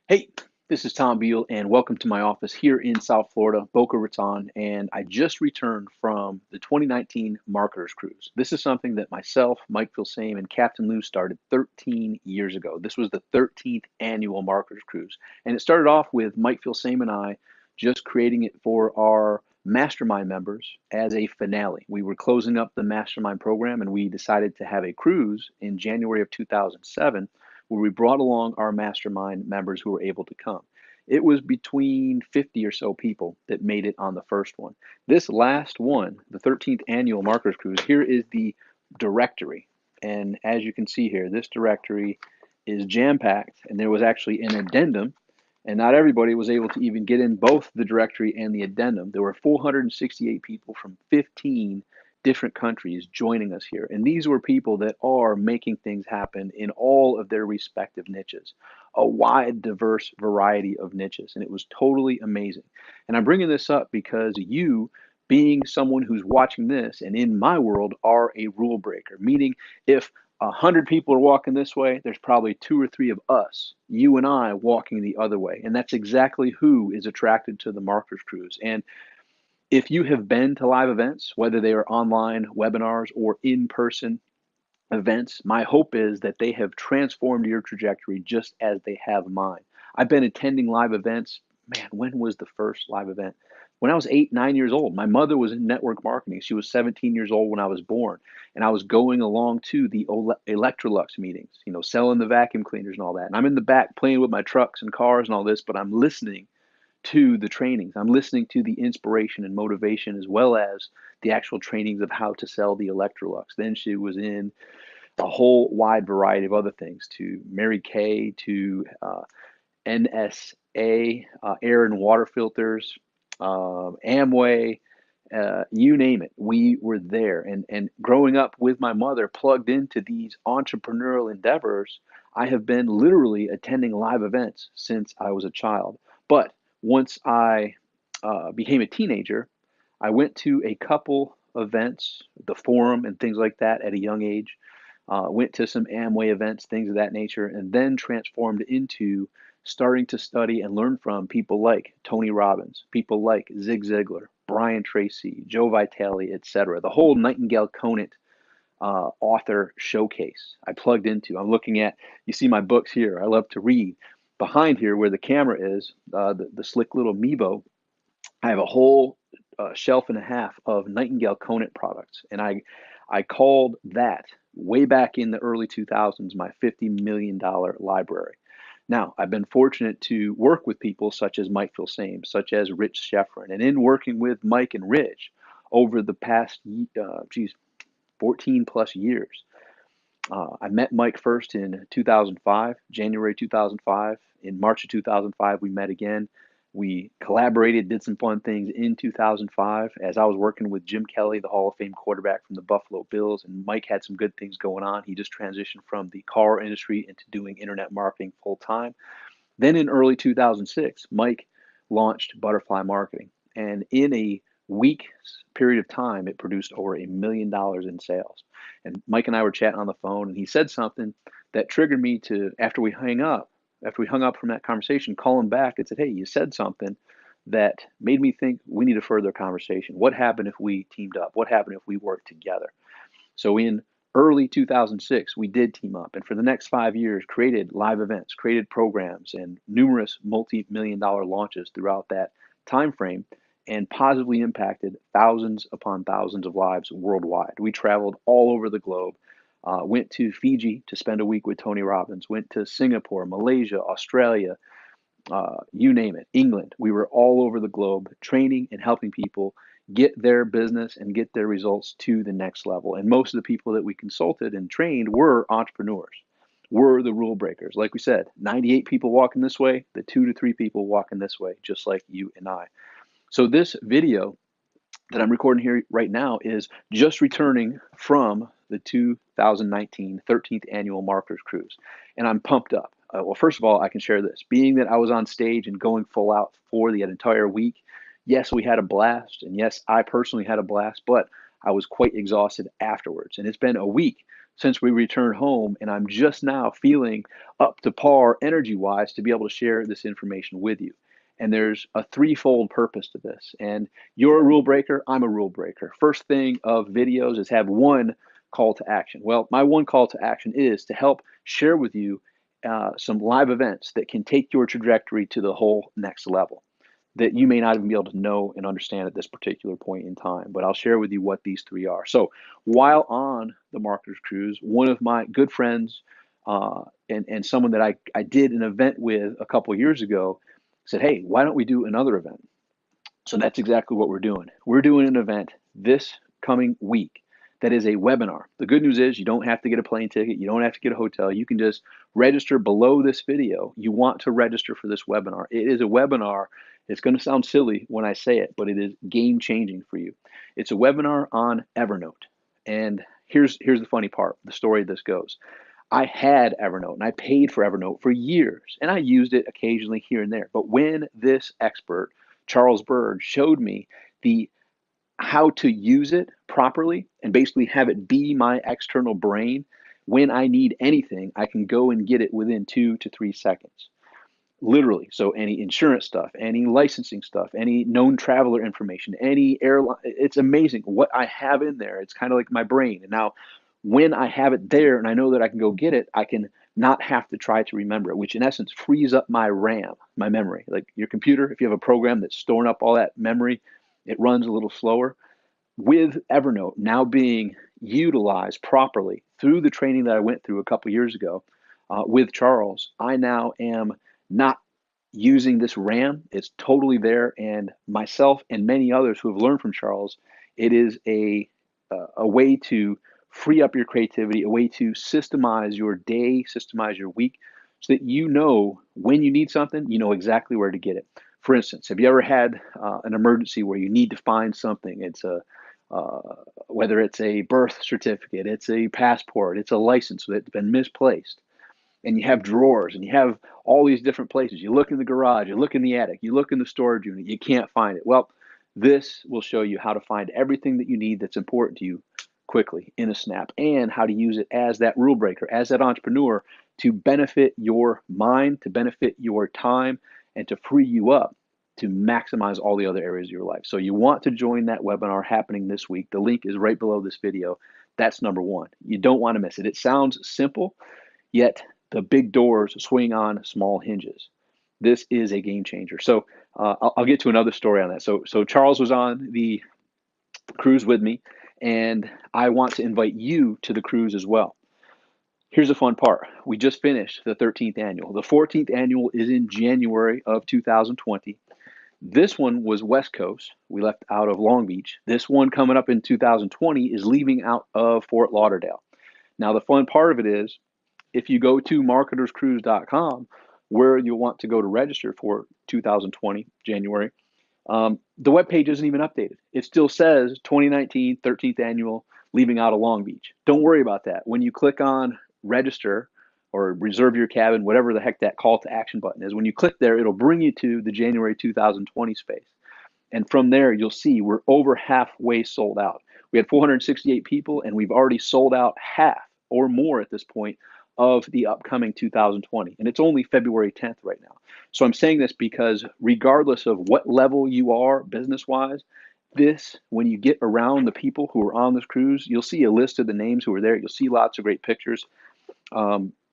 Hey, this is Tom Beal, and welcome to my office here in South Florida, Boca Raton. And I just returned from the 2019 Marketers Cruise. This is something that myself, Mike Filsame, and Captain Lou started 13 years ago. This was the 13th annual Marketers Cruise. And it started off with Mike Filsame and I just creating it for our mastermind members as a finale. We were closing up the mastermind program, and we decided to have a cruise in January of 2007 where we brought along our mastermind members who were able to come. It was between 50 or so people that made it on the first one. This last one, the 13th annual Marketers Cruise, here is the directory. And as you can see here, this directory is jam packed, and there was actually an addendum. And not everybody was able to even get in both the directory and the addendum. There were 468 people from 15 different countries joining us here. And these were people that are making things happen in all of their respective niches, a wide, diverse variety of niches. And it was totally amazing. And I'm bringing this up because you, being someone who's watching this and in my world, are a rule breaker, meaning if 100 people are walking this way, there's probably two or three of us, you and I, walking the other way. And that's exactly who is attracted to the Marketers Cruise. And if you have been to live events, whether they are online webinars or in person events, my hope is that they have transformed your trajectory just as they have mine. I've been attending live events. Man, when was the first live event? When I was 8, 9 years old. My mother was in network marketing. She was 17 years old when I was born. And I was going along to the Electrolux meetings, selling the vacuum cleaners and all that. And I'm in the back playing with my trucks and cars and all this, but I'm listening to the trainings. I'm listening to the inspiration and motivation as well as the actual trainings of how to sell the Electrolux. Then she was in a whole wide variety of other things, to Mary Kay, to NSA, air and water filters, Amway, you name it. We were there. And growing up with my mother plugged into these entrepreneurial endeavors, I have been literally attending live events since I was a child. But once I became a teenager, I went to a couple events, the forum and things like that at a young age. Went to some Amway events, things of that nature, and then transformed into starting to study and learn from people like Tony Robbins, people like Zig Ziglar, Brian Tracy, Joe Vitale, etc. The whole Nightingale Conant author showcase I plugged into. I'm looking at, you see my books here. I love to read. Behind here, where the camera is, the slick little Mevo, I have a whole shelf and a half of Nightingale Conant products, and I called that way back in the early 2000s my $50 million library. Now, I've been fortunate to work with people such as Mike Filsame, such as Rich Schefrin, and in working with Mike and Rich over the past, 14 plus years, I met Mike first in 2005, January 2005. In March of 2005, we met again. We collaborated, did some fun things in 2005 as I was working with Jim Kelly, the Hall of Fame quarterback from the Buffalo Bills, and Mike had some good things going on. He just transitioned from the car industry into doing internet marketing full time. Then in early 2006, Mike launched Butterfly Marketing, and in a week period of time, it produced over $1 million in sales. And Mike and I were chatting on the phone, and he said something that triggered me to, after we hung up from that conversation, call him back and said, "Hey, you said something that made me think we need a further conversation. What happened if we teamed up? What happened if we worked together?" So in early 2006, we did team up, and for the next 5 years, created live events, created programs, and numerous multi-million dollar launches throughout that time frame, and positively impacted thousands upon thousands of lives worldwide. We traveled all over the globe. Went to Fiji to spend a week with Tony Robbins. Went to Singapore, Malaysia, Australia, you name it, England. We were all over the globe training and helping people get their business and get their results to the next level. And most of the people that we consulted and trained were entrepreneurs, were the rule breakers. Like we said, 98 people walking this way, the 2 to 3 people walking this way, just like you and I. So this video that I'm recording here right now is just returning from the 2019 13th annual Marketers Cruise, and I'm pumped up. Well, first of all, I can share this. Being that I was on stage and going full out for the entire week, yes, we had a blast, and yes, I personally had a blast, but I was quite exhausted afterwards. And it's been a week since we returned home, and I'm just now feeling up to par energy wise to be able to share this information with you. And there's a threefold purpose to this. And you're a rule breaker, I'm a rule breaker. First thing of videos is have one call to action. Well, my one call to action is to help share with you some live events that can take your trajectory to the whole next level that you may not even be able to know and understand at this particular point in time. But I'll share with you what these three are. So while on the Marketers Cruise, one of my good friends and someone that I did an event with a couple of years ago said, hey, why don't we do another event? So that's exactly what we're doing. We're doing an event this coming week that is a webinar. The good news is you don't have to get a plane ticket. You don't have to get a hotel. You can just register below this video. You want to register for this webinar. It is a webinar. It's going to sound silly when I say it, but it is game changing for you. It's a webinar on Evernote. And here's the funny part, the story this goes. I had Evernote and I paid for Evernote for years and I used it occasionally here and there. But when this expert, Charles Bird, showed me the how to use it properly and basically have it be my external brain, when I need anything, I can go and get it within 2 to 3 seconds. Literally. So any insurance stuff, any licensing stuff, any known traveler information, any airline, it's amazing what I have in there. It's kind of like my brain. And now when I have it there and I know that I can go get it, I can not have to try to remember it, which in essence frees up my RAM, my memory. Like your computer, if you have a program that's storing up all that memory, it runs a little slower. With Evernote now being utilized properly through the training that I went through a couple years ago with Charles, I now am not using this RAM. It's totally there, and myself and many others who have learned from Charles, it is a way to free up your creativity, a way to systemize your day, systemize your week, so that you know when you need something, you know exactly where to get it. For instance, have you ever had an emergency where you need to find something? It's a whether it's a birth certificate, it's a passport, it's a license that's been misplaced, and you have drawers and you have all these different places. You look in the garage, you look in the attic, you look in the storage unit, you can't find it. Well, this will show you how to find everything that you need that's important to you quickly in a snap, and how to use it as that rule breaker, as that entrepreneur, to benefit your mind, to benefit your time, and to free you up to maximize all the other areas of your life. So you want to join that webinar happening this week. The link is right below this video. That's number one. You don't want to miss it. It sounds simple, yet the big doors swing on small hinges. This is a game changer. So I'll get to another story on that. So Charles was on the cruise with me, and I want to invite you to the cruise as well. Here's the fun part. We just finished the 13th annual. The 14th annual is in January of 2020. This one was West Coast. We left out of Long Beach. This one coming up in 2020 is leaving out of Fort Lauderdale. Now, the fun part of it is if you go to marketerscruise.com, where you'll want to go to register for 2020 January, the webpage isn't even updated. It still says 2019 13th annual, leaving out of Long Beach. Don't worry about that. When you click on register or reserve your cabin, whatever the heck that call to action button is, when you click there, it'll bring you to the January 2020 space. And from there, you'll see we're over halfway sold out. We had 468 people, and we've already sold out half or more at this point of the upcoming 2020. And it's only February 10th right now. So I'm saying this because regardless of what level you are business-wise, this, when you get around the people who are on this cruise, you'll see a list of the names who are there. You'll see lots of great pictures.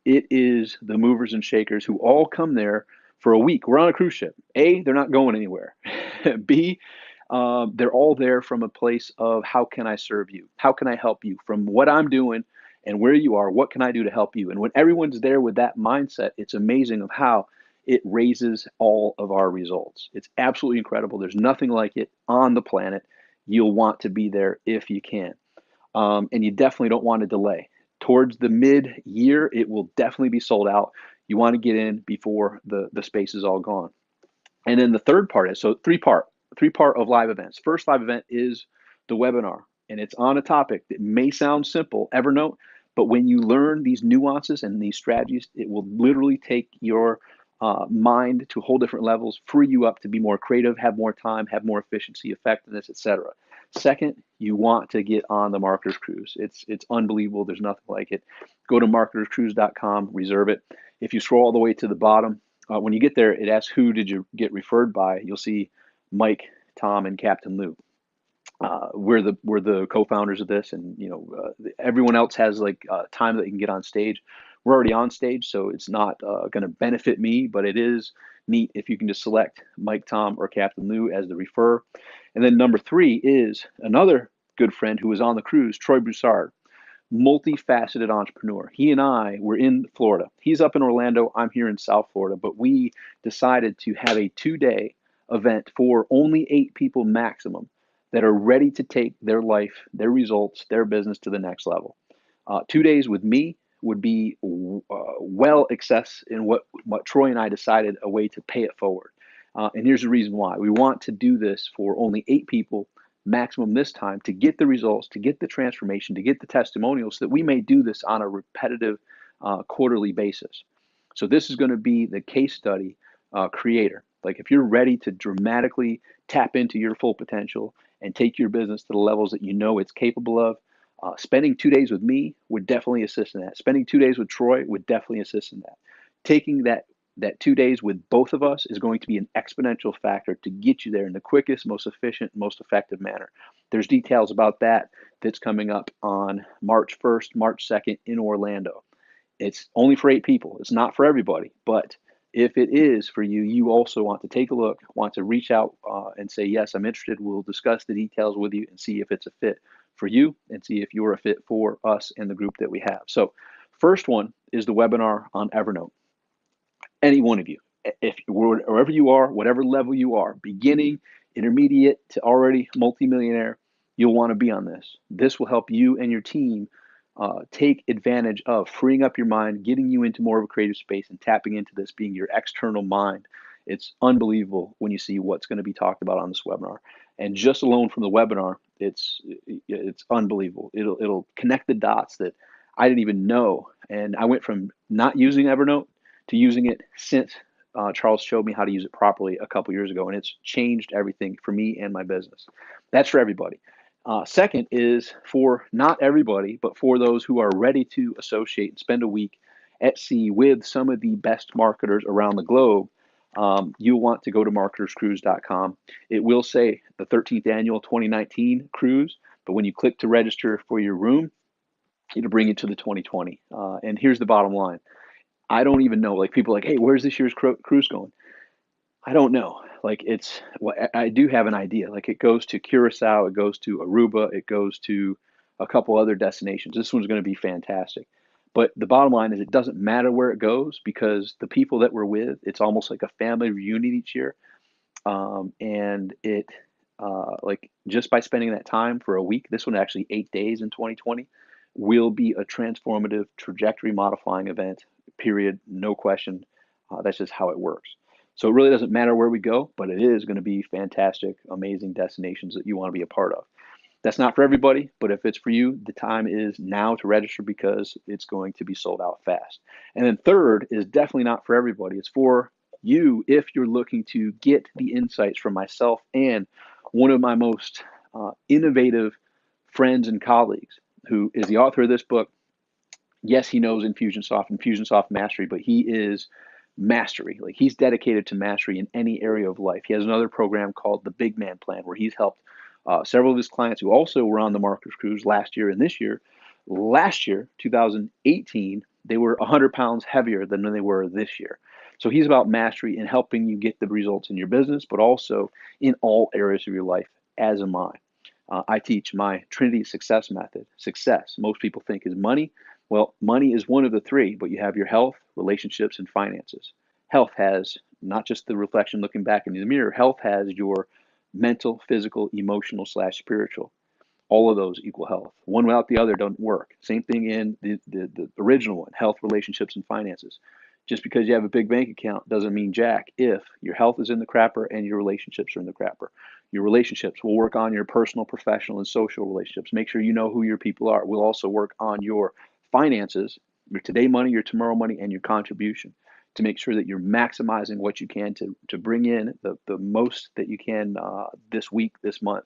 It is the movers and shakers who all come there for a week. We're on a cruise ship. A, they're not going anywhere. B, they're all there from a place of how can I serve you? How can I help you? From what I'm doing and where you are, what can I do to help you? And when everyone's there with that mindset, it's amazing of how it raises all of our results. It's absolutely incredible. There's nothing like it on the planet. You'll want to be there if you can. And you definitely don't want to delay. Towards the mid-year, it will definitely be sold out. You want to get in before the space is all gone. And then the third part is, so three-part of live events. First live event is the webinar, and it's on a topic that may sound simple, Evernote, but when you learn these nuances and these strategies, it will literally take your mind to whole different levels, free you up to be more creative, have more time, have more efficiency, effectiveness, etc. Second, you want to get on the Marketers Cruise. It's unbelievable. There's nothing like it. Go to marketerscruise.com, reserve it. If you scroll all the way to the bottom, when you get there, it asks who did you get referred by. You'll see Mike, Tom, and Captain Lou. We're the co-founders of this, and everyone else has like time that you can get on stage. We're already on stage, so it's not going to benefit me, but it is neat if you can just select Mike, Tom, or Captain Lou as the refer. And then number three is another good friend who was on the cruise, Troy Broussard, multifaceted entrepreneur. He and I were in Florida. He's up in Orlando. I'm here in South Florida, but we decided to have a 2-day event for only 8 people maximum that are ready to take their life, their results, their business to the next level. 2 days with me would be well excess in what Troy and I decided a way to pay it forward. And here's the reason why. We want to do this for only 8 people maximum this time to get the results, to get the transformation, to get the testimonials so that we may do this on a repetitive quarterly basis. So this is going to be the case study creator. Like if you're ready to dramatically tap into your full potential and take your business to the levels that you know it's capable of, spending 2 days with me would definitely assist in that. Spending 2 days with Troy would definitely assist in that. Taking that 2 days with both of us is going to be an exponential factor to get you there in the quickest, most efficient, most effective manner. There's details about that's coming up on March 1st, March 2nd in Orlando. It's only for 8 people. It's not for everybody, but if it is for you, you also want to take a look, want to reach out and say, yes, I'm interested. We'll discuss the details with you and see if it's a fit for you and see if you're a fit for us and the group that we have. So first one is the webinar on Evernote. Any one of you, if wherever you are, whatever level you are, beginning, intermediate to already multimillionaire, you'll want to be on this. This will help you and your team take advantage of freeing up your mind, getting you into more of a creative space, and tapping into this being your external mind. It's unbelievable when you see what's going to be talked about on this webinar. And just alone from the webinar, it's unbelievable. It'll connect the dots that I didn't even know. And I went from not using Evernote to using it since Charles showed me how to use it properly a couple years ago, and it's changed everything for me and my business. That's for everybody. Second is for not everybody, but for those who are ready to associate and spend a week at sea with some of the best marketers around the globe. You'll want to go to marketerscruise.com. It will say the 13th annual 2019 cruise, but when you click to register for your room, it'll bring you to the 2020. And here's the bottom line. I don't even know. Like people are like, hey, where's this year's cruise going? I don't know. Like well, I do have an idea. Like it goes to Curacao, it goes to Aruba, it goes to a couple other destinations. This one's going to be fantastic. But the bottom line is it doesn't matter where it goes because the people that we're with, it's almost like a family reunion each year. And it like just by spending that time for a week, this one actually 8 days in 2020 will be a transformative trajectory modifying event, period, no question. That's just how it works. So it really doesn't matter where we go, but it is going to be fantastic, amazing destinations that you want to be a part of. That's not for everybody, but if it's for you, the time is now to register because it's going to be sold out fast. And then third is definitely not for everybody. It's for you if you're looking to get the insights from myself and one of my most innovative friends and colleagues who is the author of this book. Yes, he knows Infusionsoft Mastery, but he is mastery. Like he's dedicated to mastery in any area of life. He has another program called the Big Man Plan where he's helped several of his clients who also were on the Marketers Cruise last year and this year. Last year, 2018, they were 100 pounds heavier than they were this year. So he's about mastery and helping you get the results in your business, but also in all areas of your life, as am I. I teach my Trinity Success Method. Success, most people think, is money. Well, money is one of the three, but you have your health, relationships, and finances. Health has not just the reflection looking back in the mirror, health has your mental, physical, emotional / spiritual. All of those equal health. One without the other doesn't work. Same thing in the original one, health, relationships, and finances. Just because you have a big bank account doesn't mean jack if your health is in the crapper and your relationships are in the crapper. Your relationships will work on your personal, professional, and social relationships. Make sure you know who your people are. We'll also work on your finances, your today money, your tomorrow money, and your contribution to make sure that you're maximizing what you can to bring in the most that you can this week, this month.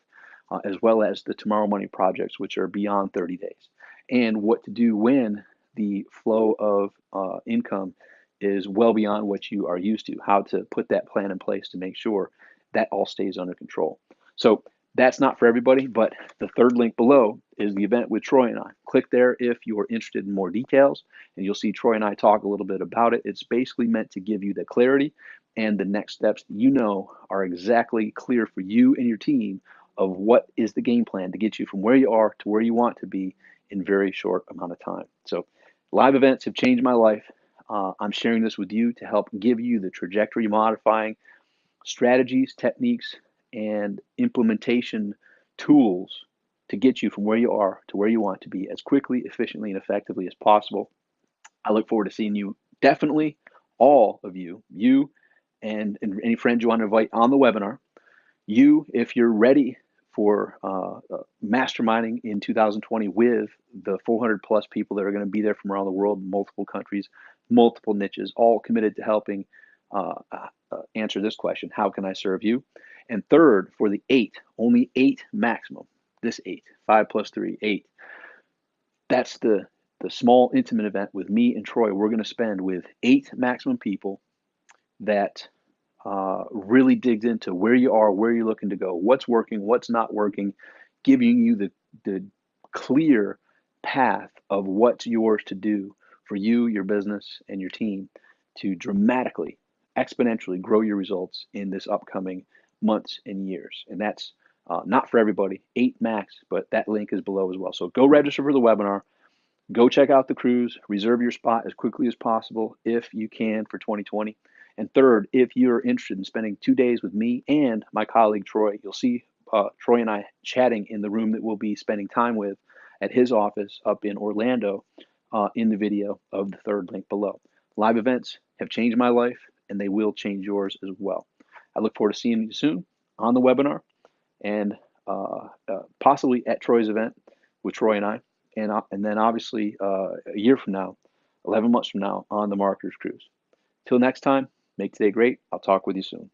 as well as the Tomorrow Money projects, which are beyond 30 days, and what to do when the flow of income is well beyond what you are used to, how to put that plan in place to make sure that all stays under control. So that's not for everybody, but the third link below is the event with Troy and I. Click there if you are interested in more details, and you'll see Troy and I talk a little bit about it. It's basically meant to give you the clarity and the next steps that you know are exactly clear for you and your team of what is the game plan to get you from where you are to where you want to be in very short amount of time. So live events have changed my life. I'm sharing this with you to help give you the trajectory modifying strategies, techniques, and implementation tools to get you from where you are to where you want to be as quickly, efficiently, and effectively as possible. I look forward to seeing you, definitely all of you and any friends you want to invite on the webinar. You, if you're ready for masterminding in 2020 with the 400 plus people that are going to be there from around the world, multiple countries, multiple niches, all committed to helping answer this question: how can I serve you? And third, for the 8, only 8 maximum. This 8, 5 plus 3, 8. That's the small intimate event with me and Troy. We're going to spend with 8 maximum people that really digs into where you are, where you're looking to go, what's working, what's not working, giving you the clear path of what's yours to do for you, your business, and your team to dramatically, exponentially grow your results in this upcoming months and years. And that's not for everybody, 8 max, but that link is below as well. So go register for the webinar. Go check out the cruise, reserve your spot as quickly as possible if you can for 2020. And third, if you're interested in spending 2 days with me and my colleague Troy, you'll see Troy and I chatting in the room that we'll be spending time with at his office up in Orlando in the video of the third link below. Live events have changed my life, and they will change yours as well. I look forward to seeing you soon on the webinar and possibly at Troy's event with Troy and I, and then obviously a year from now, 11 months from now on the Marketers Cruise. Till next time, make today great. I'll talk with you soon.